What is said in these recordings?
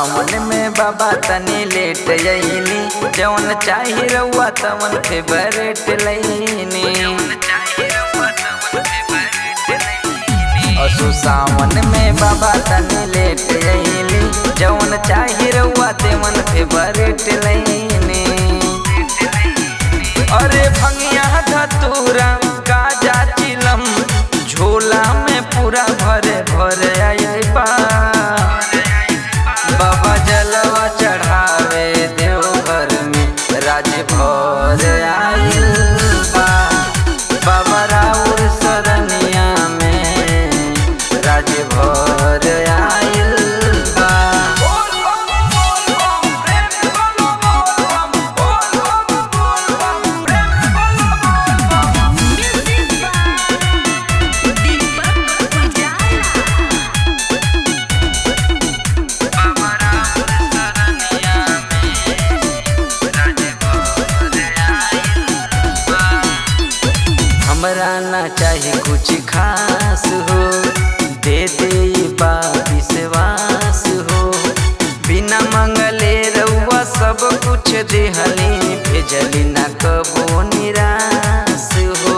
सावन में बाबा तनी लेट अइनी, जवन चाही रउआ तवन फेवरेट लईनी। असु सावन में बाबा तनी लेट अइनी, जवन चाही रउआ तेवन फेवरेट लईनी। अरे भंगिया धतूरा गाजा चिलम, झोला में पूरा भरे भरे आइबा। बाबा जलवा चढ़ावे देवघर में राज भर आइल बा। बाबा राउर सरनिया में राज भर आइल बा। हमरा ना चाही कुछ खास हो, दे दे बा विश्वास हो। बिना मंगले रउआ सब कुछ देहली, भेजली ना कबो निराश हो।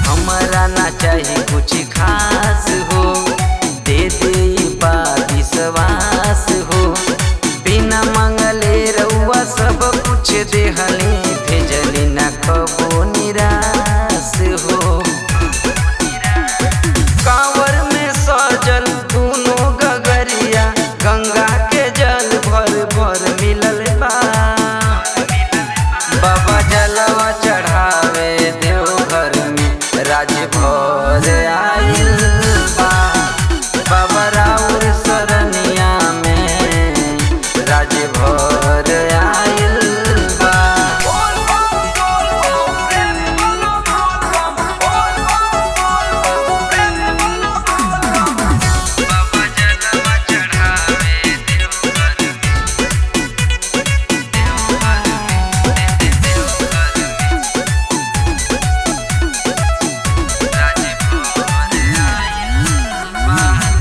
हमरा ना चाही कुछ खास हो, दे दे बा विश्वास हो। बिना मंगले रउआ सब कुछ देहली, भेजली ना कबो निराश हो। कांवर में सजल दूनो गगरिया, गंगा के जल भर भर मिलल बा। बाबा जलवा चढ़ावे देवघर में राज भर आइल बा। बाबा राउर सरनिया में राज भर आइल बा।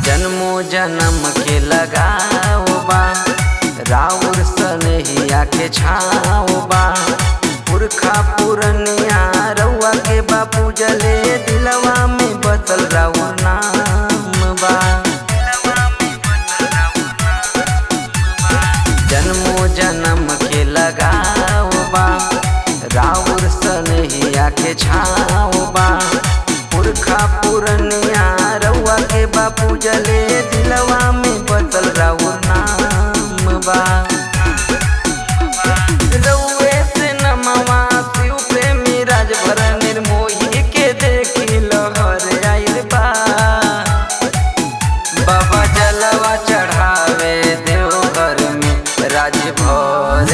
जन्मो जन्म के लगाओ बा, राउर सनहिया के छाओ बा। पुरखा पुरनिया रउआ के बापू जले, दिलवा में बसल राउर नाम बा। जन्मो जन्म के लगाओ बा, राउर सनहिया के छाओ बा। पुरखा पुरनिया रउआ के बापू जले, दिलवा में बसल राउर नाम बा। रउए से नमवा शिव प्रेमी राज भर निर्मोही के देखी लहर आइल बा। बाबा जलवा चढ़ावे देवघर में राज भर